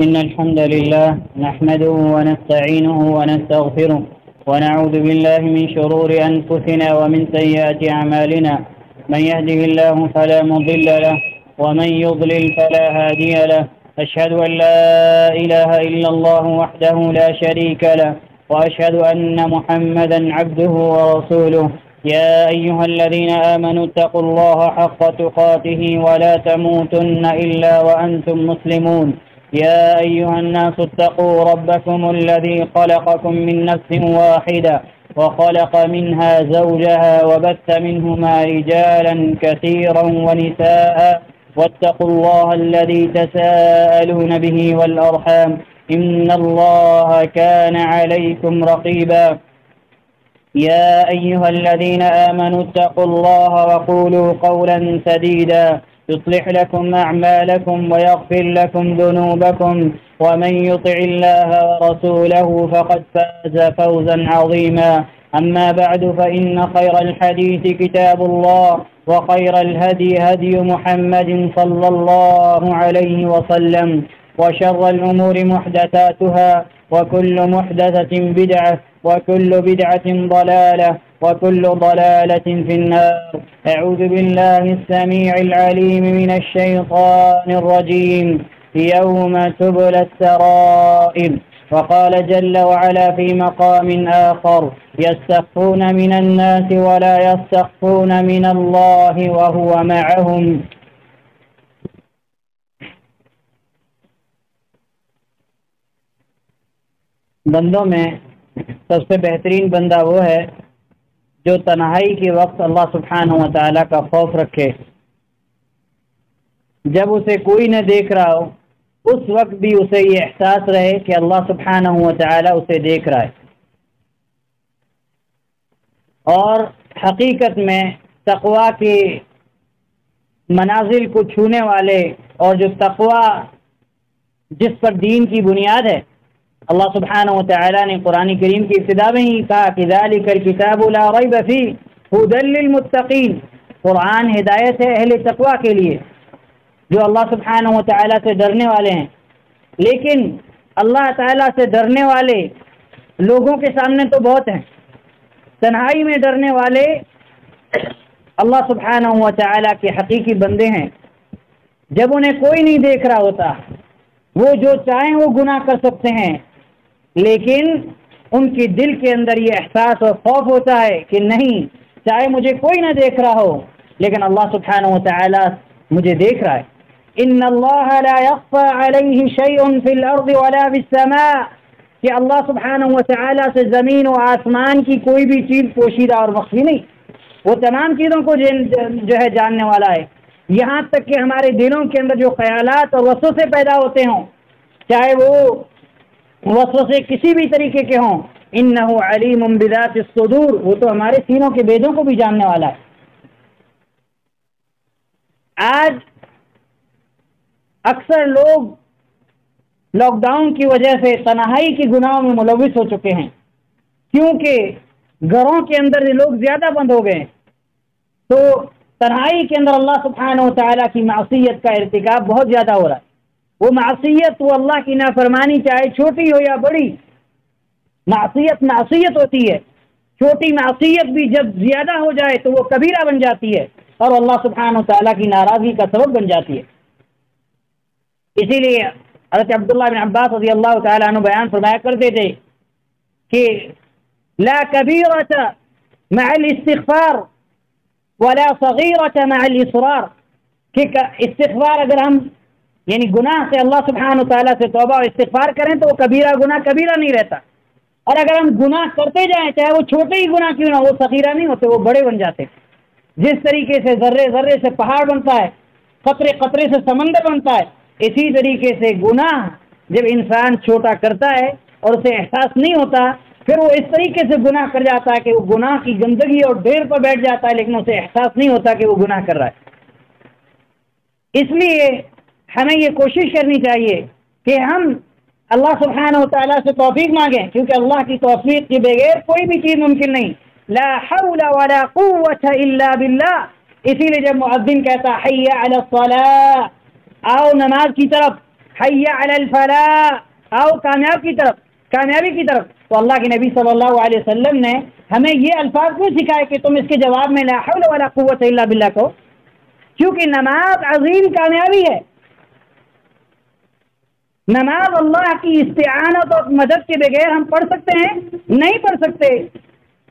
إن الحمد لله نحمده ونستعينه ونستغفره ونعوذ بالله من شرور أنفسنا ومن سيئات أعمالنا. من يهده الله فلا مضل له ومن يضلل فلا هادي له. أشهد أن لا إله إلا الله وحده لا شريك له وأشهد أن محمدا عبده ورسوله. يا أيها الذين آمنوا اتقوا الله حق تقاته ولا تموتن إلا وأنتم مسلمون. يا أيها الناس اتقوا ربكم الذي خلقكم من نفس واحدة وخلق منها زوجها وبث منهما رجالا كثيرا ونساء واتقوا الله الذي تساءلون به والأرحام إن الله كان عليكم رقيبا. يا أيها الذين آمنوا اتقوا الله وقولوا قولا سديدا يصلح لكم أعمالكم ويغفر لكم ذنوبكم ومن يطع الله ورسوله فقد فاز فوزا عظيما. أما بعد فإن خير الحديث كتاب الله وخير الهدي هدي محمد صلى الله عليه وسلم وشر الأمور محدثاتها وكل محدثة بدعة وكل بدعة ضلالة وكل ضلالة في النار. أعوذ بالله السميع العليم من الشيطان الرجيم. يوم تبلى السرائر. وقال جل وعلا في مقام آخر يستخفون من الناس ولا يستخفون من الله وهو معهم. بندوں میں سب سے بہترین بندہ وہ ہے جو تنہائی کے وقت اللہ سبحانہ و تعالیٰ کا خوف رکھے. جب اسے کوئی نہ دیکھ رہا ہو اس وقت بھی اسے یہ احساس رہے کہ اللہ سبحانہ و تعالیٰ اسے دیکھ رہا ہے. اور حقیقت میں تقویٰ کے منازل کو چھونے والے اور جو تقویٰ جس پر دین کی بنیاد ہے، اللہ سبحانہ و تعالیٰ نے قرآن کریم کی ابتدا میں ہی کہا کہ ذالک الکتاب لا ریب فیہ ھدی للمتقین. قرآن ہدایت ہے اہل تقویٰ کے لیے جو اللہ سبحانہ و تعالیٰ سے ڈرنے والے ہیں. لیکن اللہ تعالیٰ سے ڈرنے والے لوگوں کے سامنے تو بہت ہیں. تنہائی میں ڈرنے والے اللہ سبحانہ و تعالیٰ کے حقیقی بندے ہیں. جب انہیں کوئی نہیں دیکھ رہا ہوتا وہ جو چاہیں وہ گناہ کر سکتے ہیں، لیکن ان کے دل کے اندر یہ احساس اور خوف ہوتا ہے کہ نہیں، چاہے مجھے کوئی نہ دیکھ رہا ہو لیکن اللہ سبحانہ و تعالیٰ مجھے دیکھ رہا ہے. ان اللہ لا يخفى علیہ شیء فی الارض ولا فی السماء، کہ اللہ سبحانہ و تعالیٰ سے زمین و آسمان کی کوئی بھی چیز پوشیدہ اور مخفی نہیں. وہ تمام چیزوں کو جو ہے جاننے والا ہے. یہاں تک کہ ہمارے دلوں کے اندر جو خیالات اور وسوسے پیدا ہوتے ہوں، چاہے وہ وسوسے کسی بھی طریقے کے ہوں، انہ علیم بذات الصدور، وہ تو ہمارے سینوں کے بیدوں کو بھی جاننے والا ہے. آج اکثر لوگ لاک ڈاؤن کی وجہ سے تنہائی کی گناہوں میں ملوث ہو چکے ہیں، کیونکہ گھروں کے اندر یہ لوگ زیادہ بند ہو گئے، تو تنہائی کے اندر اللہ سبحانہ و تعالیٰ کی معصیت کا ارتکاب بہت زیادہ ہو رہا ہے. وہ معصیت، وہ اللہ کی نافرمانی، چاہے چھوٹی ہو یا بڑی، معصیت ہوتی ہے. چھوٹی معصیت بھی جب زیادہ ہو جائے تو وہ کبیرہ بن جاتی ہے اور اللہ سبحانہ و تعالیٰ کی ناراضگی کا سبب بن جاتی ہے. اسی لیے حضرت عبداللہ بن عباس رضی اللہ تعالیٰ عنہ بیان فرمایا کرتے تھے کہ لا کبیرۃ مع الاستغفار ولا صغیرۃ مع الاصرار، کہ استغفار اگر ہم یعنی گناہ سے اللہ سبحانہ و تعالیٰ سے توبہ اور استغفار کریں تو وہ کبیرہ گناہ کبیرہ نہیں رہتا، اور اگر ہم گناہ کرتے جائیں چاہے وہ چھوٹے ہی گناہ کیوں نہ، وہ صغیرہ نہیں ہوتے، وہ بڑے بن جاتے. جس طریقے سے ذرے ذرے سے پہاڑ بنتا ہے، قطرے قطرے سے سمندر بنتا ہے، اسی طریقے سے گناہ جب انسان چھوٹا کرتا ہے اور اسے احساس نہیں ہوتا، پھر وہ اس طریقے سے گناہ کر جاتا ہے کہ وہ گناہ کی گندگی اور ڈھیر پر بیٹھ جاتا ہے، لیکن اسے احساس نہیں ہوتا کہ وہ گناہ کر رہا ہے. اس لیے ہمیں یہ کوشش کرنی چاہیے کہ ہم اللہ سبحانہ و تعالیٰ سے توفیق مانگیں، کیونکہ اللہ کی توفیق کے بغیر کوئی بھی چیز ممکن نہیں. لا حول ولا قوة الا باللہ. اسی لیے جب مؤذن کہتا حی علی الصلاۃ، آؤ نماز کی طرف، حی علی الفلاح، آؤ کامیابی کی طرف، تو اللہ کے نبی صلی اللہ علیہ وسلم نے ہمیں یہ الفاظ کیوں سکھائے کہ تم اس کے جواب میں لا حول ولا قوت الا باللہ کہو؟ کیونکہ نماز عظیم کامیابی ہے. نماز اللہ کی استعانت اور مدد کے بغیر ہم پڑھ سکتے ہیں؟ نہیں پڑھ سکتے.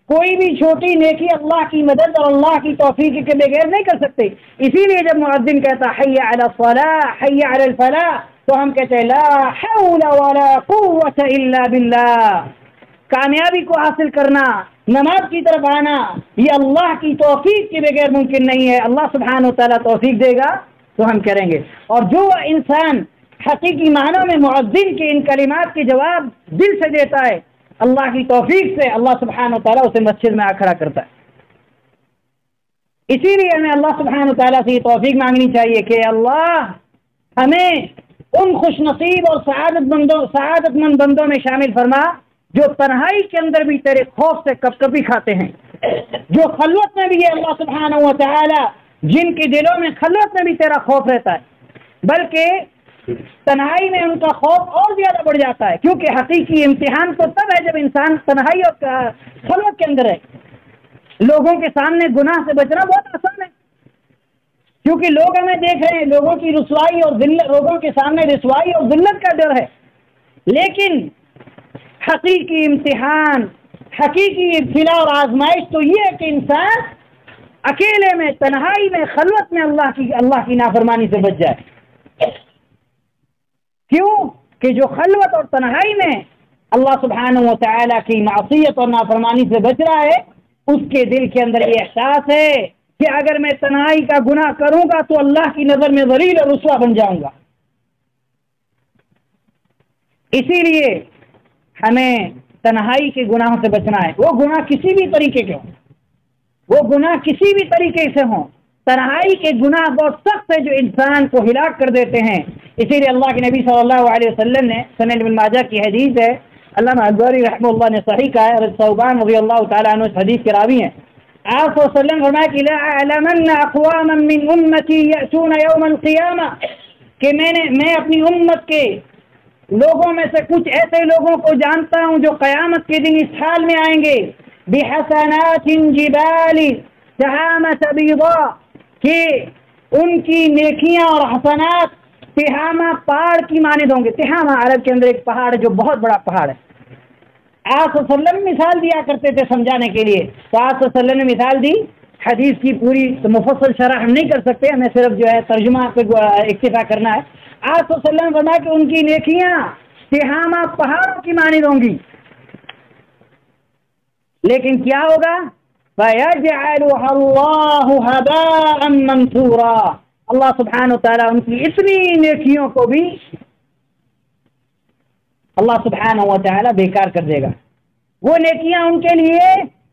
کوئی بھی چھوٹی نیکی اللہ کی مدد اور اللہ کی توفیق کے بغیر نہیں کر سکتے. اسی لیے جب مؤذن کہتا حی علی الصلاح حی علی الفلاح تو ہم کہتے ہیں لا حول ولا قوت الا باللہ. کامیابی کو حاصل کرنا، نماز کی طرف آنا، یہ اللہ کی توفیق کے بغیر ممکن نہیں ہے. اللہ سبحانہ و تعالیٰ توفیق دے گا تو ہم کریں گے. اور جو انسان حقیقی معنوں میں مؤذن کے ان کلمات کے جواب دل سے دیتا ہے، اللہ کی توفیق سے اللہ سبحانہ و تعالیٰ اسے مسجد میں آ کھڑا کرتا ہے. اسی لیے ہمیں اللہ سبحانہ و تعالیٰ سے یہ توفیق مانگنی چاہیے کہ اللہ ہمیں ان خوش نصیب اور سعادت مند بندوں میں شامل فرما جو تنہائی کے اندر بھی تیرے خوف سے کب کبھی کھاتے ہیں، جو خلوت میں بھی ہے اللہ سبحانہ و تعالیٰ، جن کے دلوں میں خلوت میں بھی تیرا خوف رہتا ہے، بلکہ تنہائی میں ان کا خوف اور زیادہ بڑھ جاتا ہے. کیونکہ حقیقی امتحان تو تب ہے جب انسان تنہائی اور خلوت کے اندر ہے. لوگوں کے سامنے گناہ سے بچنا بہت آسان ہے، کیونکہ لوگ ہمیں دیکھ رہے ہیں، لوگوں کی رسوائی اور ذلت، لوگوں کے سامنے رسوائی اور ذلت کا ڈر ہے. لیکن حقیقی امتحان، حقیقی ابتلاء اور آزمائش تو یہ ہے کہ انسان اکیلے میں، تنہائی میں، خلوت میں اللہ کی نافرمانی سے بچ جائے. کیوں کہ جو خلوت اور تنہائی میں اللہ سبحانہ و تعالیٰ کی معصیت اور نافرمانی سے بچ رہا ہے، اس کے دل کے اندر یہ احساس ہے کہ اگر میں تنہائی کا گناہ کروں گا تو اللہ کی نظر میں ذلیل اور رسوا بن جاؤں گا. اسی لیے ہمیں تنہائی کے گناہوں سے بچنا ہے. وہ گناہ کسی بھی طریقے کے ہوں، وہ گناہ کسی بھی طریقے سے ہوں. تنہائی کے گناہ بہت سخت ہے جو انسان کو ہلاک کر دیتے ہیں. اسی لیے اللہ کے نبی صلی اللہ علیہ وسلم نے، سنن ابن ماجہ کی حدیث ہے، علامہ البانی رحمہ اللہ نے صحیح کہا ہے، ثوبان رضی اللہ تعالیٰ عنہ اس حدیث کے راوی ہیں. آپ صلی اللہ علیہ وسلم فرمایا کہ لَأَعْلَمَنَّ أَقْوَامًا مِّنْ أُمَّتِي يَأْتُونَ يَوْمَ الْقِيَامَةِ، کہ میں اپنی امت کے لوگوں میں سے کچھ ایسے لوگوں کو جانتا ہوں جو قیامت کے دن اس حال میں آئیں گے بِحَسَنَاتٍ جِبَالِ تِحَامَةَ بِيضَاءَ، کہ ان کی نیکیاں اور حسنات تہامہ پہاڑ کی مانند ہوں گے. تہامہ عرب کے اندر ایک پہاڑ ہے جو بہت بڑا پہاڑ ہے. آپ صلی اللہ علیہ وسلم مثال دیا کرتے تھے سمجھانے کے لیے، تو آپ صلی اللہ علیہ وسلم نے مثال دی. حدیث کی پوری مفصل شرح ہم نہیں کر سکتے، ہمیں صرف جو ہے ترجمہ پہ اکتفا کرنا ہے. آپ صلی اللہ علیہ وسلم نے فرمایا کہ ان کی نیکیاں تہامہ پہاڑوں کی مانند ہوں گی، لیکن کیا ہوگا؟ فَيَجْعَلُهَا اللَّهُ هَبَاءً مَنْثُورًا، اللہ سبحانہ و تعالیٰ ان کی اتنی نیکیوں کو بھی اللہ سبحانہ و تعالیٰ بیکار کر دے گا. وہ نیکیاں ان کے لیے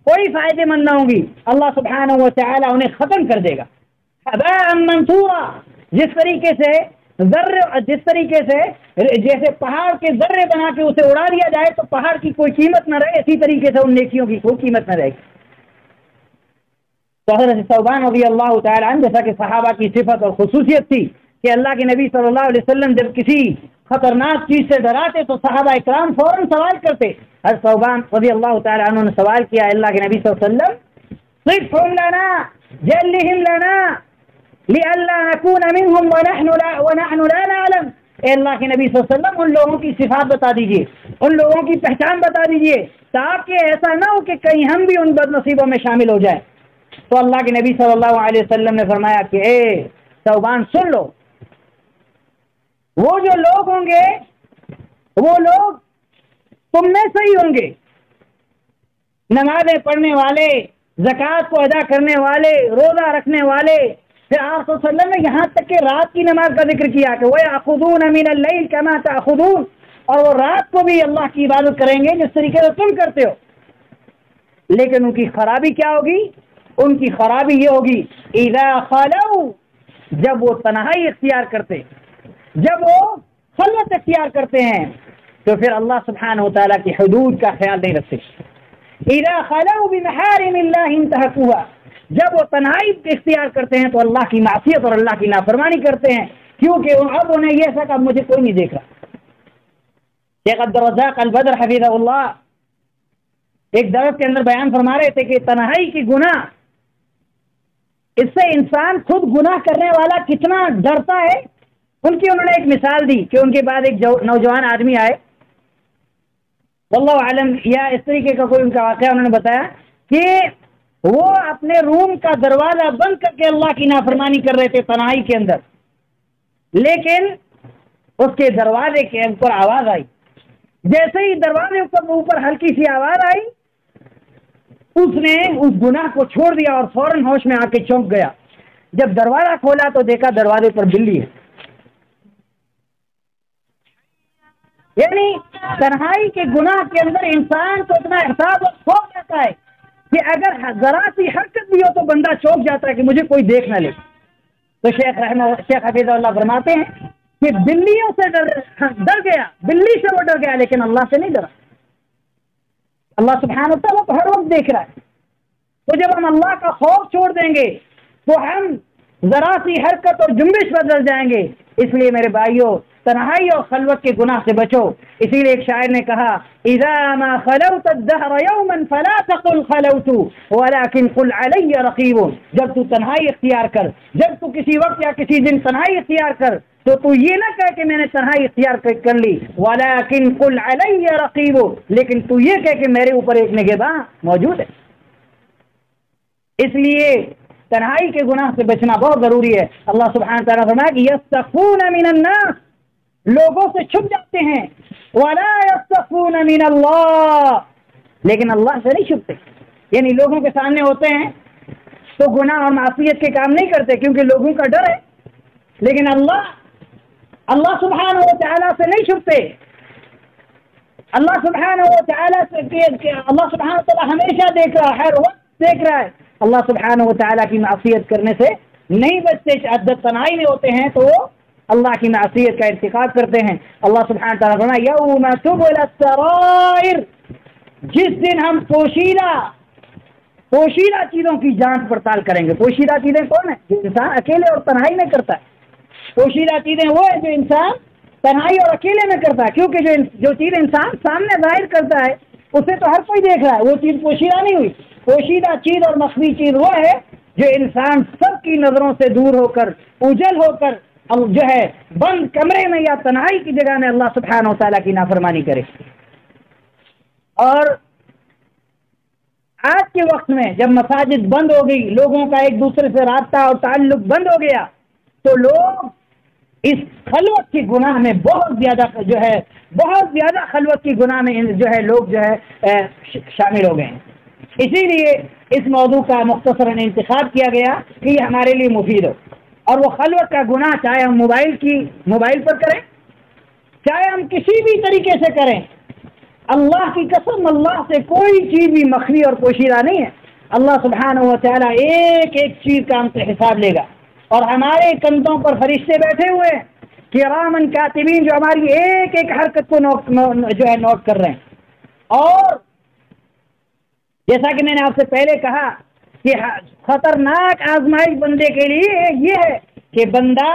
کوئی فائدے مند نہ ہوں گی، اللہ سبحانہ و تعالیٰ انہیں ختم کر دے گا. هَبَاءً مَنْثُورًا، جس طریقے سے جیسے پہاڑ کے ذرے بنا کے اسے اڑا دیا جائے تو پہاڑ کی کوئی قیمت نہ رہے، اسی طریقے سے ان نیکیوں کی کوئی قیمت نہ رہے گی. تو حضرت ثوبان رضی اللہ تعالیٰ عنہ جیسا کہ صحابہ کی صفت اور خصوصیت تھی کہ اللہ کے نبی صلی اللہ علیہ وسلم جب کسی خطرناک چیز سے ڈراتے تو صحابہ اکرام فوراً سوال کرتے. حضرت ثوبان رضی اللہ تعالیٰ عنہ نے سوال کیا اللہ کے نبی صلی اللہ علیہ وسلم، صفهم لنا جلهم لنا لئلا نكون منهم ونحن لا نعلم، اے اللہ کے نبی صلی اللہ علیہ وسلم ان لوگوں کی صفات بتا دیجئے، ان لوگوں کی پہچان بتا دیجئے تاکہ ایسا نہ ہو کہ کہیں ہم بھی ان بد نصیبوں میں شامل ہو جائیں. تو اللہ کے نبی صلی اللہ علیہ وسلم نے فرمایا کہ اے ثوبان سن لو، وہ جو لوگ ہوں گے وہ لوگ تم میں سے ہی ہوں گے، نمازیں پڑھنے والے، زکوٰۃ کو ادا کرنے والے، روزہ رکھنے والے. پھر آپ صلی اللہ علیہ وسلم نے یہاں تک کہ رات کی نماز کا ذکر کیا کہ وَيَأْخُذُونَ مِنَ اللَّيْلِ كَمَا تَأْخُذُونَ، اور وہ رات کو بھی اللہ کی عبادت کریں گے جس طریقے سے تم کرتے ہو. لیکن ان کی خرابی کیا ہوگی؟ ان کی خرابی یہ ہوگی اذا خلوا، جب وہ تنہائی اختیار کرتے، جب وہ خلوت اختیار کرتے ہیں تو پھر اللہ سبحانہ و تعالیٰ کی حدود کا خیال نہیں رکھتے. اذا خلوا بمحارم اللہ انتهكوها، جب وہ تنہائی اختیار کرتے ہیں تو اللہ کی معصیت اور اللہ کی نافرمانی کرتے ہیں. کیونکہ اب انہیں یہ سکا مجھے کوئی نہیں دیکھ رہا۔ شیخ عبدالرزاق البدر حفظہ اللہ ایک درس کے اندر بیان فرما رہے تھے کہ تنہائی کی گناہ، اس سے انسان خود گناہ کرنے والا کتنا ڈرتا ہے۔ ان کی انہوں نے ایک مثال دی کہ ان کے بعد ایک نوجوان آدمی آئے، واللہ عالم یا اس طریقے کا کوئی ان کا واقعہ انہوں نے بتایا کہ وہ اپنے روم کا دروازہ بند کر کے اللہ کی نافرمانی کر رہے تھے تنہائی کے اندر، لیکن اس کے دروازے کے اوپر آواز آئی۔ جیسے ہی دروازے اوپر ہلکی سی آواز آئی، اس نے اس گناہ کو چھوڑ دیا اور فوراً ہوش میں آ کے چونک گیا۔ جب دروازہ کھولا تو دیکھا دروازے پر بلی ہے۔ یعنی تنہائی کے گناہ کے اندر انسان کو اتنا احساس اور خوف رہتا ہے کہ اگر ذرا سی حرکت بھی ہو تو بندہ چونک جاتا ہے کہ مجھے کوئی دیکھ نہ لے۔ تو شیخ حفیظ اللہ فرماتے ہیں کہ بلیوں سے ڈر گیا، بلی سے وہ ڈر گیا لیکن اللہ سے نہیں ڈرا۔ اللہ سبحانہ و تعالیٰ کو ہر وقت دیکھ رہا ہے۔ تو جب ہم اللہ کا خوف چھوڑ دیں گے تو ہم ذرا سی حرکت اور جنبش بدل جائیں گے۔ اس لیے میرے بھائیوں، تنہائی اور خلوت کے گناہ سے بچو۔ اسی لیے ایک شاعر نے کہا اذا ما خلوت الدهر يوما فلا تقل خلوت ولكن قل علي رقيب۔ جب تو تنہائی اختیار کر، جب تو کسی وقت یا کسی دن تنہائی اختیار کر تو یہ نہ کہہ کہ میں نے تنہائی اختیار کر لی، ولكن قل علي رقيب، لیکن تو یہ کہہ کہ میرے اوپر ایک نگہباں موجود ہے۔ اس لیے تنہائی کے گناہ سے بچنا بہت ضروری ہے۔ اللہ سبحانہ تعالیٰ فرمایا کہ یستخفون من الناس، لوگوں سے چھپ جاتے ہیں، ولا یستخفون من اللہ، لیکن اللہ سے نہیں چھپتے۔ یعنی لوگوں کے سامنے ہوتے ہیں تو گناہ اور معصیت کے کام نہیں کرتے کیونکہ لوگوں کا ڈر ہے، لیکن اللہ سبحانہ و تعالیٰ سے نہیں چھپتے۔ اللہ سبحانہ و تعالیٰ ہمیشہ دیکھ رہا ہے، ہر وقت دیکھ رہا ہے۔ اللہ سبحانہ و تعالیٰ کی معصیت کرنے سے نہیں بچتے۔ عدت تنہائی میں ہوتے ہیں تو وہ اللہ کی معصیت کا ارتکاب کرتے ہیں۔ اللہ سبحانہ تعالیٰ فرمایا یوم تبلی السرائر، جس دن ہم پوشیدہ چیزوں کی جانچ پڑتال کریں گے۔ پوشیدہ چیزیں کون ہیں؟ جو انسان اکیلے اور تنہائی میں کرتا ہے۔ پوشیدہ چیزیں وہ ہیں جو انسان تنہائی اور اکیلے میں کرتا ہے، کیونکہ جو چیز انسان سامنے ظاہر کرتا ہے اسے تو ہر کوئی دیکھ رہا ہے، وہ چیز پوشیدہ نہیں ہوئی۔ پوشیدہ چیز اور مخفی چیز وہ ہے جو انسان سب کی نظروں سے دور ہو کر، اجل ہو کر جو ہے بند کمرے میں یا تنہائی کی جگہ میں اللہ سبحانہ و تعالیٰ کی نافرمانی کرے۔ اور آج کے وقت میں جب مساجد بند ہو گئی، لوگوں کا ایک دوسرے سے رابطہ اور تعلق بند ہو گیا، تو لوگ اس خلوت کی گناہ میں بہت زیادہ خلوت کی گناہ میں لوگ شامل ہو گئے ہیں۔ اسی لیے اس موضوع کا مختصراً انتخاب کیا گیا کہ یہ ہمارے لیے مفید ہو۔ اور وہ خلوت کا گناہ چاہے ہم موبائل پر کریں، چاہے ہم کسی بھی طریقے سے کریں، اللہ کی قسم اللہ سے کوئی چیز بھی مخفی اور پوشیدہ نہیں ہے۔ اللہ سبحانہ و تعالیٰ ایک ایک چیز کا ہم سے حساب لے گا، اور ہمارے کندھوں پر فرشتے بیٹھے ہوئے ہیں کرامن کاتبین جو ہماری ایک ایک حرکت کو نوٹ کر رہے ہیں۔ اور جیسا کہ میں نے آپ سے پہلے کہا کہ خطرناک آزمائش بندے کے لیے یہ ہے کہ بندہ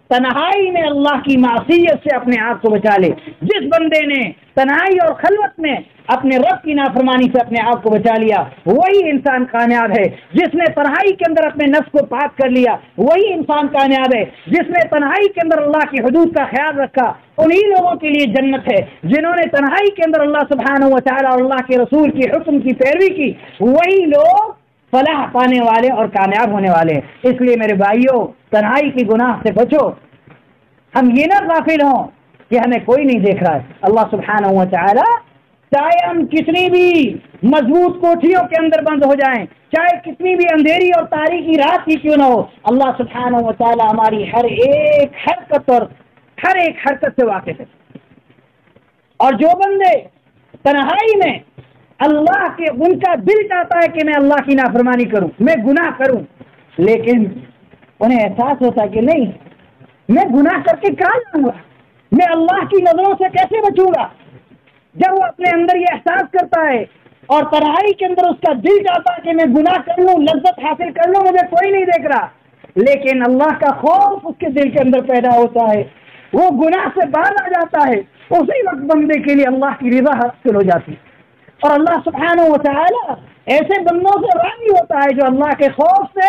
تنہائی میں اللہ کی معصیت سے اپنے آپ کو بچا لے۔ جس بندے نے تنہائی اور خلوت میں اپنے رب کی نافرمانی سے اپنے آپ کو بچا لیا وہی انسان کامیاب ہے۔ جس نے تنہائی کے اندر اپنے نفس کو پاک کر لیا وہی انسان کامیاب ہے۔ جس نے تنہائی کے اندر اللہ کی حدود کا خیال رکھا انہی لوگوں کے لیے جنت ہے۔ جنہوں نے تنہائی کے اندر اللہ سبحانہ و تعالیٰ اور اللہ کے رسول کی حکم کی پیروی کی وہی لوگ فلاح پانے والے اور کامیاب ہونے والے ہیں۔ اس لیے میرے بھائیوں، تنہائی کی گناہ سے بچو۔ ہم یہ نہ غافل ہوں کہ ہمیں کوئی نہیں دیکھ رہا ہے۔ اللہ سبحانہ و تعالی چاہے ہم کتنی بھی مضبوط کوٹھیوں کے اندر بند ہو جائیں، چاہے کتنی بھی اندھیری اور تاریکی رات ہی کیوں نہ ہو، اللہ سبحانہ و تعالی ہماری ہر ایک حرکت سے واقف ہے۔ اور جو بندے تنہائی میں اللہ کے ان کا دل چاہتا ہے کہ میں اللہ کی نافرمانی کروں، میں گناہ کروں، لیکن انہیں احساس ہوتا ہے کہ نہیں، میں گناہ کر کے کہاں جاؤں گا، میں اللہ کی نظروں سے کیسے بچوں گا۔ جب وہ اپنے اندر یہ احساس کرتا ہے اور تنہائی کے اندر اس کا دل چاہتا ہے کہ میں گناہ کر لوں، لذت حاصل کر لوں، مجھے کوئی نہیں دیکھ رہا، لیکن اللہ کا خوف اس کے دل کے اندر پیدا ہوتا ہے، وہ گناہ سے باہر آ جاتا ہے، اسی وقت بندے کے لیے اللہ کی رضا حاصل ہو جاتی ہے۔ اور اللہ سبحانہ و تعالی ایسے بندوں سے راضی ہوتا ہے جو اللہ کے خوف سے،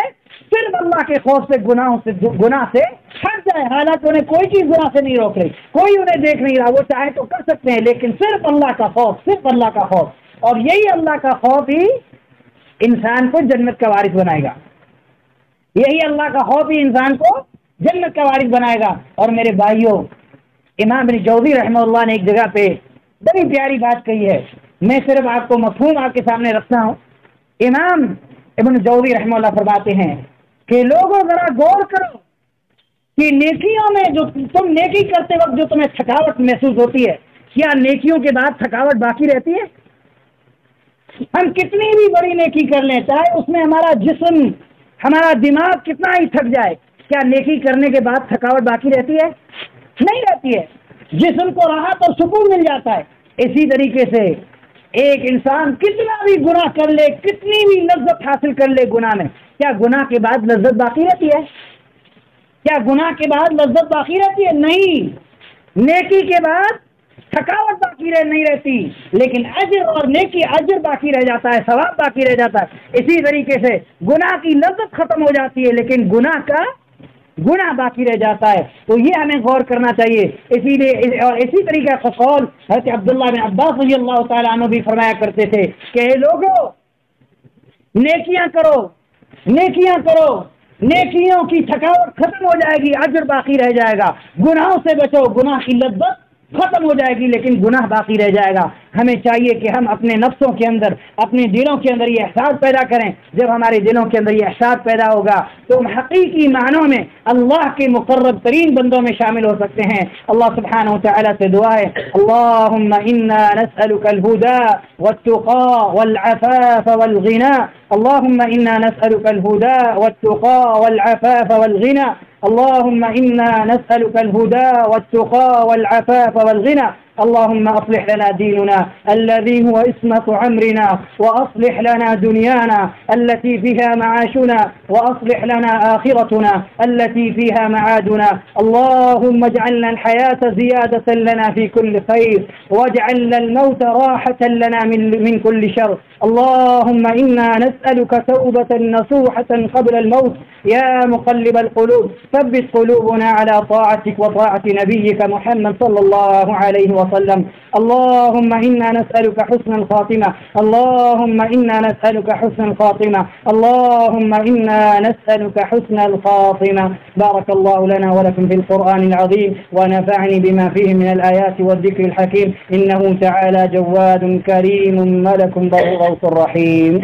صرف اللہ کے خوف سے گناہ سے ہٹ جائے، حالانکہ انہیں کوئی چیز گناہ سے نہیں روک رہی، کوئی انہیں دیکھ نہیں رہا، وہ چاہے تو کر سکتے ہیں، لیکن صرف اللہ کا خوف، صرف اللہ کا خوف۔ اور یہی اللہ کا خوف ہی انسان کو جنت کا وارث بنائے گا، یہی اللہ کا خوف ہی انسان کو جنت کا وارث بنائے گا۔ اور میرے بھائیوں، امام ابن جوزی رحمہ اللہ نے ایک جگہ پہ بڑی پیاری بات کہی ہے، میں صرف آپ کو مفہوم آپ کے سامنے رکھتا ہوں۔ امام ابن جوزی رحمہ اللہ فرماتے ہیں کہ لوگوں ذرا غور کرو کہ نیکیوں میں جو تم نیکی کرتے وقت جو تمہیں تھکاوٹ محسوس ہوتی ہے، کیا نیکیوں کے بعد تھکاوٹ باقی رہتی ہے؟ ہم کتنی بھی بڑی نیکی کر لیں، چاہے اس میں ہمارا جسم، ہمارا دماغ کتنا ہی تھک جائے، کیا نیکی کرنے کے بعد تھکاوٹ باقی رہتی ہے؟ نہیں رہتی ہے، جسم کو راحت اور سکون مل جاتا ہے۔ اسی طریقے سے ایک انسان کتنا بھی گناہ کر لے، کتنی بھی لذت حاصل کر لے گناہ میں، کیا گناہ کے بعد لذت باقی رہتی ہے؟ کیا گناہ کے بعد لذت باقی رہتی ہے؟ نہیں، نیکی کے بعد تھکاوٹ باقی نہیں رہتی، لیکن اجر اور نیکی، اجر باقی رہ جاتا ہے، ثواب باقی رہ جاتا ہے۔ اسی طریقے سے گناہ کی لذت ختم ہو جاتی ہے، لیکن گناہ باقی رہ جاتا ہے۔ تو یہ ہمیں غور کرنا چاہیے۔ اسی لیے اور اسی طریقے کا قول حضرت عبداللہ بن عباس رضی اللہ تعالیٰ عنہ بھی فرمایا کرتے تھے کہ اے لوگوں، نیکیاں کرو، نیکیاں کرو، نیکیوں کی تھکاوٹ ختم ہو جائے گی، اجر باقی رہ جائے گا۔ گناہوں سے بچو، گناہ کی لذت ختم ہو جائے گی لیکن گناہ باقی رہ جائے گا۔ ہمیں چاہیے کہ ہم اپنے نفسوں کے اندر، اپنے دلوں کے اندر یہ احساس پیدا کریں۔ جب ہمارے دلوں کے اندر یہ احساس پیدا ہوگا تو ہم حقیقی معنوں میں اللہ کے مقرب ترین بندوں میں شامل ہو سکتے ہیں۔ اللہ سبحانہ وتعالی سے دعا ہے، اللہم انا نسألک الہدى والتقى والعفاف والغنى، اللہم انا نسألک الہدى والتقى والعفاف والغنى، اللهم إنا نسألك الهدى والتقى والعفاف والغنى، اللهم أصلح لنا ديننا الذي هو عصمة أمرنا، وأصلح لنا دنيانا التي فيها معاشنا، وأصلح لنا آخرتنا التي فيها معادنا، اللهم اجعلنا الحياة زيادة لنا في كل خير، واجعلنا الموت راحة لنا من كل شر، اللهم إنا نسألك توبة نصوحة قبل الموت، يا مقلب القلوب ثبت قلوبنا على طاعتك وطاعة نبيك محمد صلى الله عليه وسلم، اللهم إنا نسألك حسن الخاتمة، اللهم إنا نسألك حسن الخاتمة، اللهم إنا نسألك حسن الخاتمة۔ بارك الله لنا ولكم في القرآن العظيم، ونفعني بما فيه من الآيات والذكر الحكيم، إنه تعالى جواد كريم ملك رؤوف رحيم۔